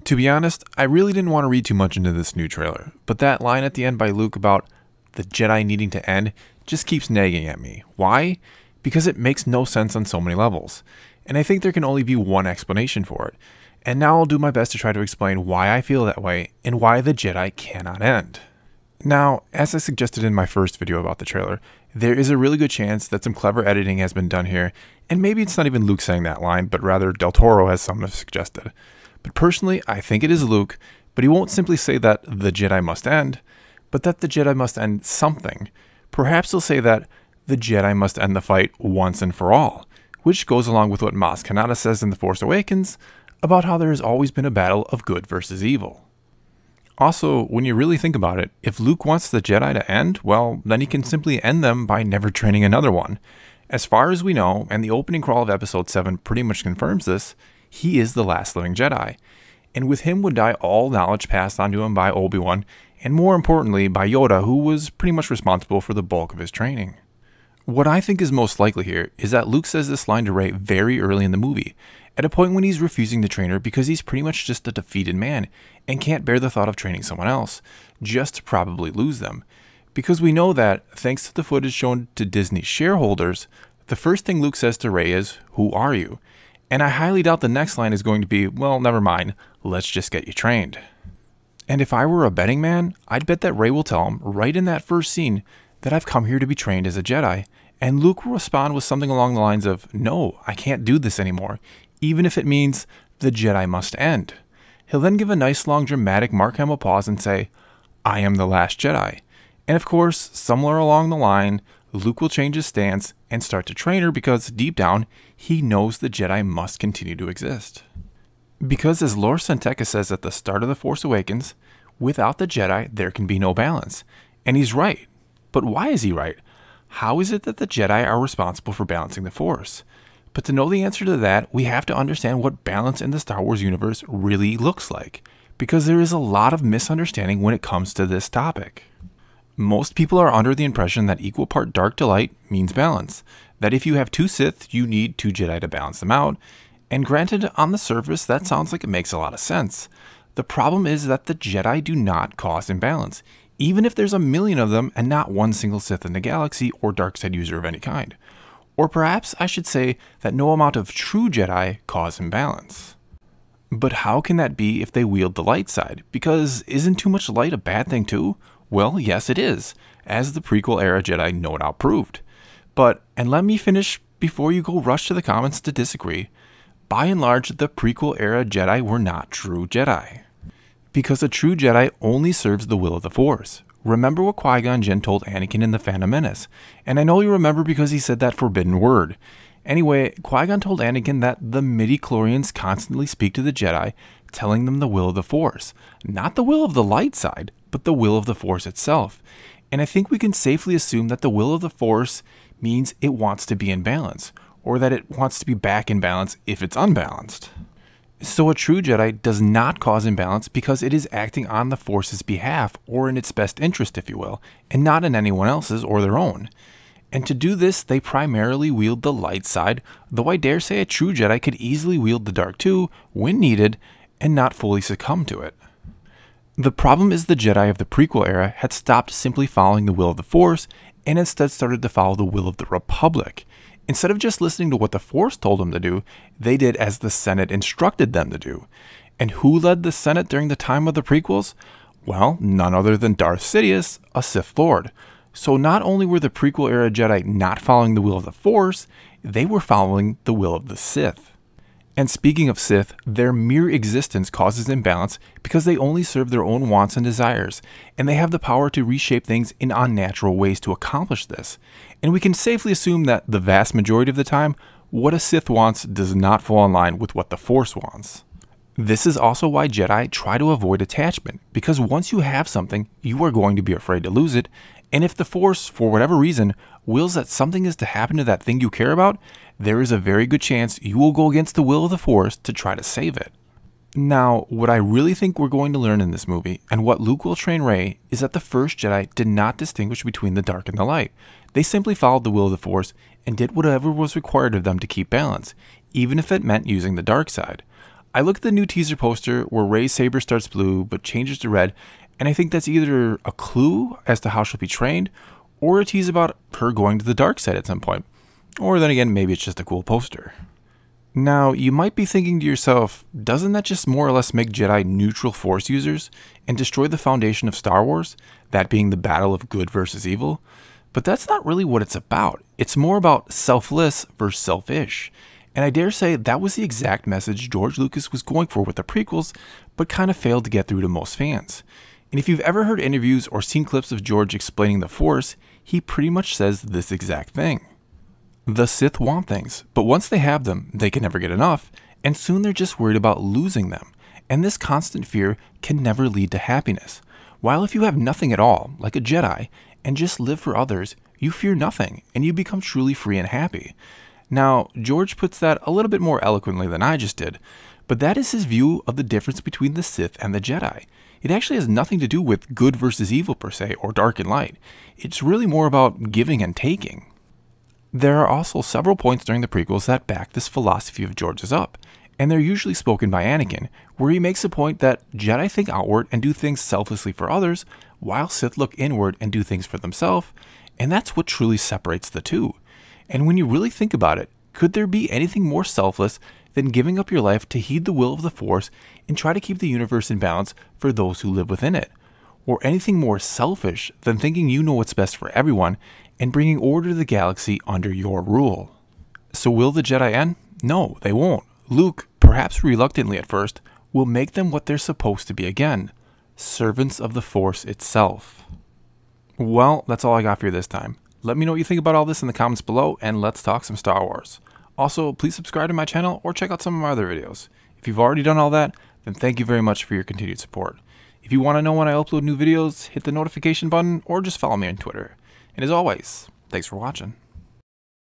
To be honest, I really didn't want to read too much into this new trailer, but that line at the end by Luke about the Jedi needing to end just keeps nagging at me. Why? Because it makes no sense on so many levels, and I think there can only be one explanation for it. And now I'll do my best to try to explain why I feel that way and why the Jedi cannot end. Now, as I suggested in my first video about the trailer, there is a really good chance that some clever editing has been done here, and maybe it's not even Luke saying that line, but rather Del Toro has some have suggested. But personally, I think it is Luke, but he won't simply say that the Jedi must end, but that the Jedi must end something. Perhaps he'll say that the Jedi must end the fight once and for all, which goes along with what Maz Kanata says in The Force Awakens about how there has always been a battle of good versus evil. Also, when you really think about it, if Luke wants the Jedi to end, well, then he can simply end them by never training another one. As far as we know, and the opening crawl of Episode 7 pretty much confirms this, he is the last living Jedi. And with him would die all knowledge passed on to him by Obi-Wan, and more importantly by Yoda, who was pretty much responsible for the bulk of his training. What I think is most likely here is that Luke says this line to Rey very early in the movie, at a point when he's refusing to train her because he's pretty much just a defeated man and can't bear the thought of training someone else, just to probably lose them. Because we know that, thanks to the footage shown to Disney shareholders, the first thing Luke says to Rey is, "Who are you?" And I highly doubt the next line is going to be, "Well, never mind, let's just get you trained." And if I were a betting man, I'd bet that Rey will tell him, right in that first scene, that I've come here to be trained as a Jedi, and Luke will respond with something along the lines of, "No, I can't do this anymore, even if it means the Jedi must end." He'll then give a nice long dramatic Mark Hamill pause and say, "I am the last Jedi." And of course, somewhere along the line, Luke will change his stance and start to train her because deep down, he knows the Jedi must continue to exist. Because as Lor San Tekka says at the start of The Force Awakens, without the Jedi, there can be no balance. And he's right. But why is he right? How is it that the Jedi are responsible for balancing the Force? But to know the answer to that, we have to understand what balance in the Star Wars universe really looks like, because there is a lot of misunderstanding when it comes to this topic. Most people are under the impression that equal part dark to light means balance, that if you have two Sith, you need two Jedi to balance them out, and granted, on the surface, that sounds like it makes a lot of sense. The problem is that the Jedi do not cause imbalance, even if there's a million of them and not one single Sith in the galaxy or dark side user of any kind. Or perhaps I should say that no amount of true Jedi cause imbalance. But how can that be if they wield the light side? Because isn't too much light a bad thing too? Well, yes it is, as the prequel era Jedi no doubt proved. But, and let me finish before you go rush to the comments to disagree, by and large the prequel era Jedi were not true Jedi. Because a true Jedi only serves the will of the Force. Remember what Qui-Gon Jinn told Anakin in The Phantom Menace, and I know you remember because he said that forbidden word. Anyway, Qui-Gon told Anakin that the midi-chlorians constantly speak to the Jedi, telling them the will of the Force. Not the will of the light side, but the will of the Force itself. And I think we can safely assume that the will of the Force means it wants to be in balance, or that it wants to be back in balance if it's unbalanced. So a true Jedi does not cause imbalance because it is acting on the Force's behalf, or in its best interest, if you will, and not in anyone else's or their own. And to do this, they primarily wield the light side, though I dare say a true Jedi could easily wield the dark too, when needed, and not fully succumb to it. The problem is the Jedi of the prequel era had stopped simply following the will of the Force, and instead started to follow the will of the Republic. Instead of just listening to what the Force told them to do, they did as the Senate instructed them to do. And who led the Senate during the time of the prequels? Well, none other than Darth Sidious, a Sith Lord. So not only were the prequel era Jedi not following the will of the Force, they were following the will of the Sith. And speaking of Sith, their mere existence causes imbalance because they only serve their own wants and desires, and they have the power to reshape things in unnatural ways to accomplish this. And we can safely assume that the vast majority of the time, what a Sith wants does not fall in line with what the Force wants. This is also why Jedi try to avoid attachment, because once you have something, you are going to be afraid to lose it, and if the Force, for whatever reason, wills that something is to happen to that thing you care about, there is a very good chance you will go against the will of the Force to try to save it. Now, what I really think we're going to learn in this movie, and what Luke will train Rey, is that the first Jedi did not distinguish between the dark and the light. They simply followed the will of the Force and did whatever was required of them to keep balance, even if it meant using the dark side. I look at the new teaser poster where Rey's saber starts blue but changes to red, and I think that's either a clue as to how she'll be trained, or a tease about her going to the dark side at some point. Or then again, maybe it's just a cool poster. Now, you might be thinking to yourself, doesn't that just more or less make Jedi neutral Force users and destroy the foundation of Star Wars, that being the battle of good versus evil? But that's not really what it's about. It's more about selfless versus selfish. And I dare say that was the exact message George Lucas was going for with the prequels, but kind of failed to get through to most fans. And if you've ever heard interviews or seen clips of George explaining the Force, he pretty much says this exact thing. The Sith want things, but once they have them, they can never get enough, and soon they're just worried about losing them. And this constant fear can never lead to happiness. While if you have nothing at all, like a Jedi, and just live for others, you fear nothing, and you become truly free and happy. Now, George puts that a little bit more eloquently than I just did, but that is his view of the difference between the Sith and the Jedi. It actually has nothing to do with good versus evil per se, or dark and light. It's really more about giving and taking. There are also several points during the prequels that back this philosophy of George's up, and they're usually spoken by Anakin, where he makes a point that Jedi think outward and do things selflessly for others, while Sith look inward and do things for themselves, and that's what truly separates the two. And when you really think about it, could there be anything more selfless than giving up your life to heed the will of the Force and try to keep the universe in balance for those who live within it? Or anything more selfish than thinking you know what's best for everyone and bringing order to the galaxy under your rule? So will the Jedi end? No, they won't. Luke, perhaps reluctantly at first, will make them what they're supposed to be again, servants of the Force itself. Well, that's all I got for you this time. Let me know what you think about all this in the comments below, and let's talk some Star Wars. Also, please subscribe to my channel or check out some of my other videos. If you've already done all that, then thank you very much for your continued support. If you want to know when I upload new videos, hit the notification button or just follow me on Twitter. And as always, thanks for watching.